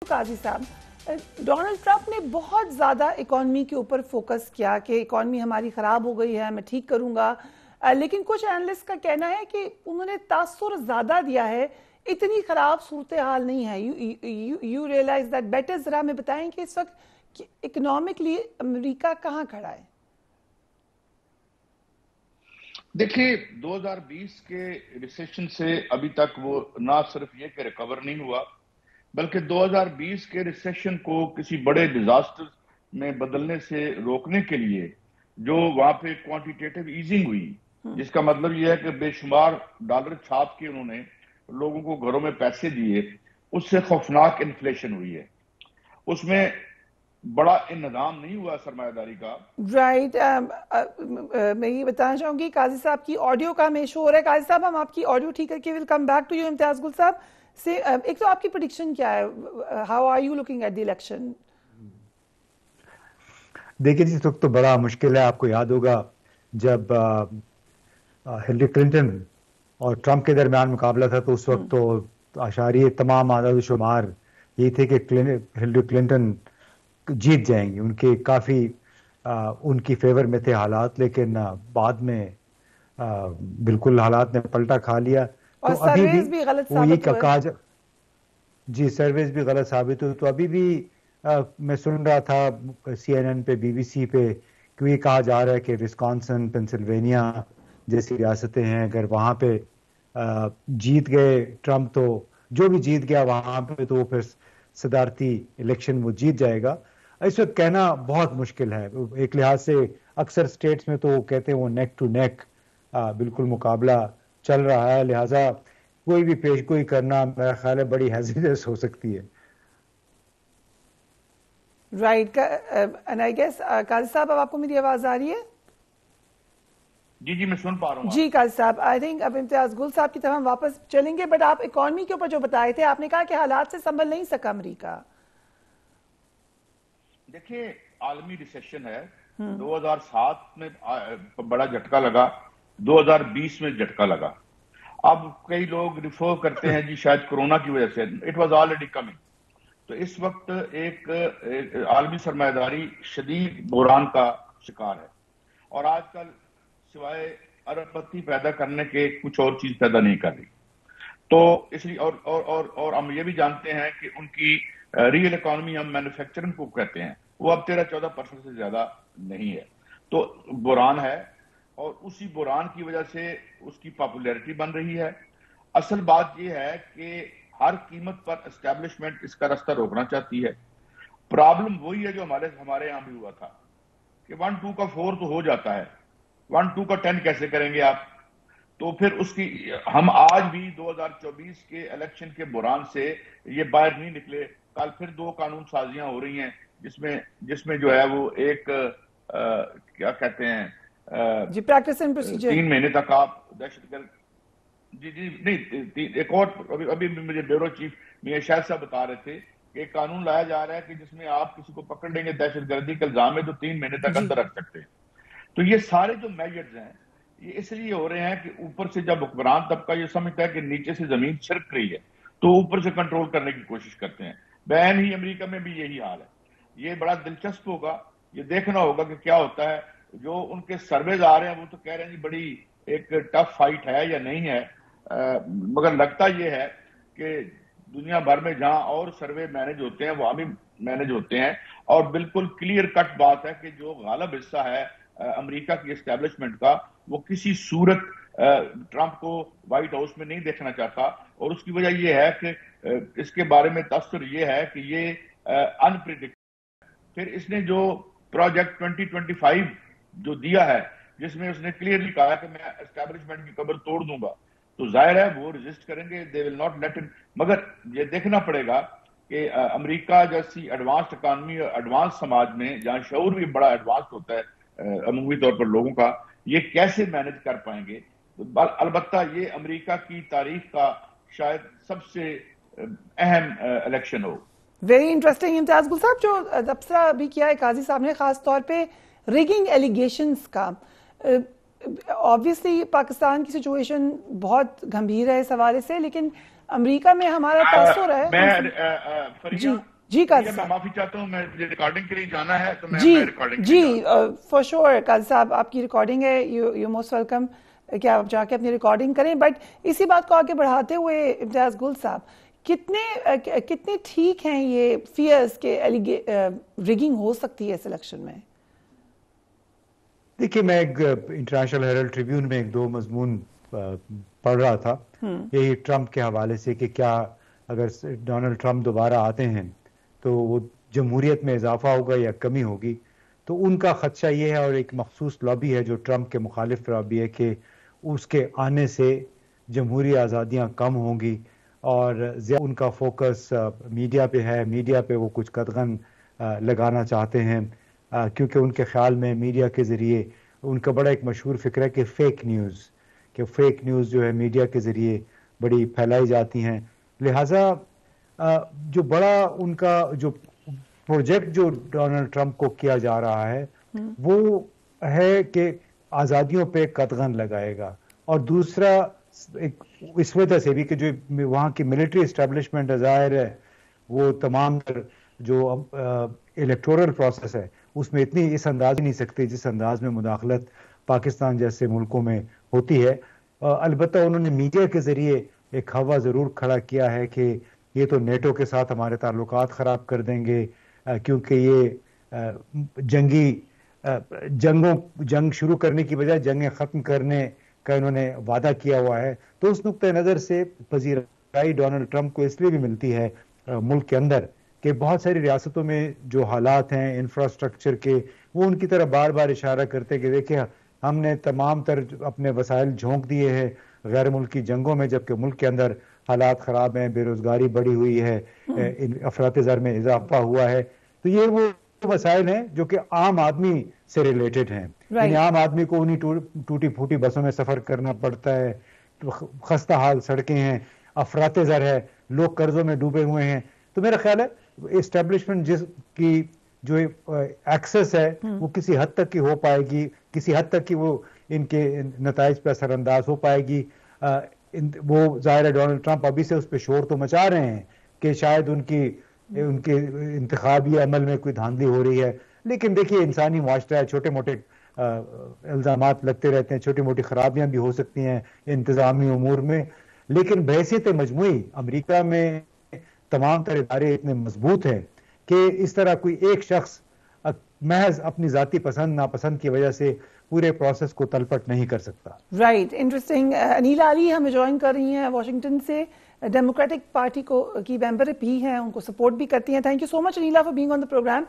قاضی صاحب, Donald Trump نے بہت زیادہ اکانومی کے اوپر فوکس کیا کہ اکانومی ہماری خراب ہو گئی ہے, میں ٹھیک کروں گا, لیکن کچھ اینالسٹ کا کہنا ہے کہ انہوں نے تاثر زیادہ دیا ہے, اتنی خراب صورتحال نہیں ہے. You realize that better. ذرا ہمیں بتائیں کہ اس وقت اکنامکلی امریکہ کہاں کھڑا ہے؟ دیکھیے 2020 کے ریسیشن سے ابھی تک وہ نہ صرف یہ کہ ریکور نہیں ہوا, بلکہ 2020 کے ریسیشن کو کسی بڑے ڈیزاسٹر میں بدلنے سے روکنے کے لیے جو وہاں پہ کوانٹیٹیو ایزنگ ہوئی, جس کا مطلب یہ ہے کہ بے شمار ڈالر چھاپ کے انہوں نے لوگوں کو گھروں میں پیسے دیے, اس سے خوفناک انفلیشن ہوئی ہے. اس میں بڑا انتظام نہیں ہوا سرمایہ داری کا. رائٹ. میں یہ بتانا چاہوں گی قاضی صاحب کی آڈیو کا ہمیں ایشو ہو رہا ہے. قاضی صاحب ہم آپ کی آڈیو ٹھیک کر کے ول کم بیک ٹو یو. امتیاز گل صاحب سے ایک تو آپ کی پریڈکشن کیا ہے, how are you looking at the election? دیکھیے جس وقت تو بڑا مشکل ہے, آپ کو یاد ہوگا جب ہلری کلنٹن اور ٹرمپ کے درمیان مقابلہ تھا تو اس وقت تو اشاریہ تمام اعداد و شمار یہ تھے کہ ہلری کلنٹن جیت جائیں گی, ان کے کافی ان کی فیور میں تھے حالات, لیکن بعد میں بالکل حالات نے پلٹا کھا لیا. اور تو ابھی بھی غلط وہ یہ ثابت ہوئے. جی سرویز بھی غلط ثابت ہوئی. تو ابھی بھی میں سن رہا تھا CNN پہ, BBC پہ, کہ یہ کہا جا رہا ہے کہ وسکانسن, پینسلوینیا جیسی ریاستیں ہیں, اگر وہاں پہ جیت گئے ٹرمپ تو جو بھی جیت گیا وہاں پہ تو وہ پھر صدارتی الیکشن وہ جیت جائے گا. اس وقت کہنا بہت مشکل ہے. ایک لحاظ سے اکثر سٹیٹس میں تو وہ کہتے ہیں وہ نیک ٹو نیک بالکل مقابلہ چل رہا ہے, لہٰذا کوئی بھی پیش گوئی کرنا میرا خیال ہے بڑی ہیزیٹس ہو سکتی ہے. رائٹ. اینڈ آئی گیس قاضی صاحب اب آپ کو میری آواز آ رہی ہے؟ جی میں سن پا رہا ہوں. جی قاضی صاحب, آئی تھنک اب امتیاز گل صاحب کی طرف ہم واپس چلیں گے, بٹ آپ اکانومی کے اوپر جو بتائے تھے, آپ نے کہا کہ حالات سے سنبھل نہیں سکا امریکہ. دیکھیے عالمی ریسیشن ہے, 2007 میں بڑا جھٹکا لگا, 2020 میں جھٹکا لگا. اب کئی لوگ ریفر کرتے ہیں جی شاید کورونا کی وجہ سے, اٹ واز آلریڈی کمنگ. تو اس وقت ایک عالمی سرمایہ داری شدید بحران کا شکار ہے, اور آج کل سوائے ارب پتی پیدا کرنے کے کچھ اور چیز پیدا نہیں کر رہی. تو اس لیے اور ہم یہ بھی جانتے ہیں کہ ان کی ریئل اکانومی, ہم مینوفیکچرنگ کو کہتے ہیں, وہ اب 13-14% سے زیادہ نہیں ہے. تو بحران ہے, اور اسی بحران کی وجہ سے اس کی پاپولیرٹی بن رہی ہے. اصل بات یہ ہے کہ ہر قیمت پر اسٹیبلشمنٹ اس کا رستہ روکنا چاہتی ہے. پرابلم وہی ہے جو ہمارے یہاں بھی ہوا تھا کہ 1-2 کا 4 تو ہو جاتا ہے, 1-2 کا 10 کیسے کریں گے آپ؟ تو پھر اس کی ہم آج بھی 2024 کے الیکشن کے بحران سے یہ باہر نہیں نکلے. کل پھر 2 قانون سازیاں ہو رہی ہیں جس میں جو ہے وہ ایک کیا کہتے ہیں جی پریکٹس اینڈ پروسیجر, 3 مہینے تک آپ دہشت گرد, جی نہیں ایک اور ابھی مجھے بیورو چیف میاں شاہد صاحب بتا رہے تھے کہ ایک قانون لایا جا رہا ہے کہ جس میں آپ کسی کو پکڑ لیں گے دہشت گردی کا الزام ہے تو 3 مہینے تک اندر رکھ سکتے ہیں. تو یہ سارے جو میجرز ہیں یہ اس لیے ہو رہے ہیں کہ اوپر سے جب حکمران طبقہ یہ سمجھتا ہے کہ نیچے سے زمین چھرک رہی ہے تو اوپر سے کنٹرول کرنے کی کوشش کرتے ہیں. بہن ہی امریکہ میں بھی یہی حال ہے. یہ بڑا دلچسپ ہوگا, یہ دیکھنا ہوگا کہ کیا ہوتا ہے. جو ان کے سرویز آ رہے ہیں وہ تو کہہ رہے ہیں جی بڑی ایک ٹف فائٹ ہے یا نہیں ہے, مگر لگتا یہ ہے کہ دنیا بھر میں جہاں اور سروے مینج ہوتے ہیں وہاں بھی مینج ہوتے ہیں, اور بالکل کلیئر کٹ بات ہے کہ جو غالب حصہ ہے امریکہ کی اسٹیبلشمنٹ کا وہ کسی صورت ٹرمپ کو وائٹ ہاؤس میں نہیں دیکھنا چاہتا. اور اس کی وجہ یہ ہے کہ اس کے بارے میں تاثر یہ ہے کہ یہ انپریڈکٹ. پھر اس نے جو پروجیکٹ 2025 جو دیا ہے جس میں اس نے کلیئرلی کہا کہ میں اسٹیبلشمنٹ کی قبر توڑ دوں گا, تو ظاہر ہے وہ ریزسٹ کریں گے, دے ول ناٹ لیٹ ہم. مگر یہ دیکھنا پڑے گا کہ امریکہ جیسی ایڈوانسڈ اکانومی اور ایڈوانس سماج میں جہاں شعور بھی بڑا ایڈوانس ہوتا ہے عمومی طور پر لوگوں کا, یہ کیسے مینج کر پائیں گے. البتہ یہ امریکہ کی تاریخ کا شاید سب سے اہم الیکشن ہو. Very interesting. امتیاز گل صاحب, جو تبصرہ ابھی کیا ہے قاضی صاحب نے خاص طور پہ ریگنگ ایلیگیشنز کا, آبویسلی پاکستان کی سچویشن بہت گمبھیر ہے اس حوالے سے, لیکن امریکہ میں ہمارا تاثر ہے. میں جی قاضی میں صاحب معافی چاہتا ہوں, میں ریکارڈنگ کے لیے جانا ہے تو میں ریکارڈنگ جی فار شور قاضی صاحب آپ کی ریکارڈنگ ہے, یو موسٹ ویلکم کہ آپ جا کے اپنی ریکارڈنگ کریں. بٹ اسی بات کو آگے بڑھاتے ہوئے امتیاز گل صاحب, کتنے ٹھیک ہیں یہ فیئرز کہ ریگنگ ہو سکتی ہے اس الیکشن میں؟ دیکھیے میں ایک انٹرنیشنل ہیرلڈ ٹریبیون میں ایک دو مضمون پڑھ رہا تھا یہی ٹرمپ کے حوالے سے کہ کیا اگر ڈونلڈ ٹرمپ دوبارہ آتے ہیں تو وہ جمہوریت میں اضافہ ہوگا یا کمی ہوگی. تو ان کا خدشہ یہ ہے, اور ایک مخصوص لابی ہے جو ٹرمپ کے مخالف لابی ہے, کہ اس کے آنے سے جمہوری آزادیاں کم ہوں گی, اور ان کا فوکس میڈیا پہ ہے, میڈیا پہ وہ کچھ قدغن لگانا چاہتے ہیں, کیونکہ ان کے خیال میں میڈیا کے ذریعے ان کا بڑا ایک مشہور فکر ہے کہ فیک نیوز جو ہے میڈیا کے ذریعے بڑی پھیلائی جاتی ہیں. لہٰذا جو بڑا ان کا جو پروجیکٹ جو ڈونلڈ ٹرمپ کو کیا جا رہا ہے وہ ہے کہ آزادیوں پہ قدغن لگائے گا, اور دوسرا اس وجہ سے بھی کہ جو وہاں کی ملٹری اسٹیبلشمنٹ ظاہر ہے وہ تمام جو الیکٹورل پروسیس ہے اس میں اتنی اس انداز نہیں سکتے جس انداز میں مداخلت پاکستان جیسے ملکوں میں ہوتی ہے. البتہ انہوں نے میڈیا کے ذریعے ایک ہوا ضرور کھڑا کیا ہے کہ یہ تو نیٹو کے ساتھ ہمارے تعلقات خراب کر دیں گے, کیونکہ یہ جنگ شروع کرنے کی بجائے جنگیں ختم کرنے کا انہوں نے وعدہ کیا ہوا ہے. تو اس نقطۂ نظر سے پذیرائی ڈونلڈ ٹرمپ کو اس لیے بھی ملتی ہے ملک کے اندر کہ بہت ساری ریاستوں میں جو حالات ہیں انفراسٹرکچر کے, وہ ان کی طرف بار بار اشارہ کرتے کہ دیکھیں ہم نے تمام تر اپنے وسائل جھونک دیے ہیں غیر ملکی جنگوں میں, جبکہ ملک کے اندر حالات خراب ہیں, بے روزگاری بڑھی ہوئی ہے, افراط زر میں اضافہ ہوا ہے. تو یہ وہ مسائل ہیں جو کہ عام آدمی سے ریلیٹڈ ہیں, یعنی عام آدمی کو انہیں ٹوٹی پھوٹی بسوں میں سفر کرنا پڑتا ہے, خستہ حال سڑکیں ہیں, افراط زر ہے, لوگ قرضوں میں ڈوبے ہوئے ہیں. تو میرا خیال ہے اسٹیبلشمنٹ جس کی جو ایکسس ہے وہ کسی حد تک کی ہو پائے گی, کسی حد تک کی وہ ان کے نتائج پہ اثر انداز ہو پائے گی. وہ ظاہر ہے ڈونلڈ ٹرمپ ابھی سے اس پہ شور تو مچا رہے ہیں کہ شاید ان کے انتخابی عمل میں کوئی دھاندلی ہو رہی ہے, لیکن دیکھیے انسانی معاشرہ ہے, چھوٹے موٹے الزامات لگتے رہتے ہیں, چھوٹی موٹی خرابیاں بھی ہو سکتی ہیں انتظامی امور میں, لیکن بحیثیت مجموعی امریکہ میں تمام تر ادارے اتنے مضبوط ہیں کہ اس طرح کوئی ایک شخص محض اپنی ذاتی پسند ناپسند کی وجہ سے پورے پروسیس کو تلپٹ نہیں کر سکتا. Right, interesting. انیلا علی ہمیں جوائن کر رہی ہیں واشنگٹن سے, ڈیموکریٹک پارٹی کی ممبر بھی ہیں, ان کو سپورٹ بھی کرتی ہیں. Thank you so much Anila for being on the programme.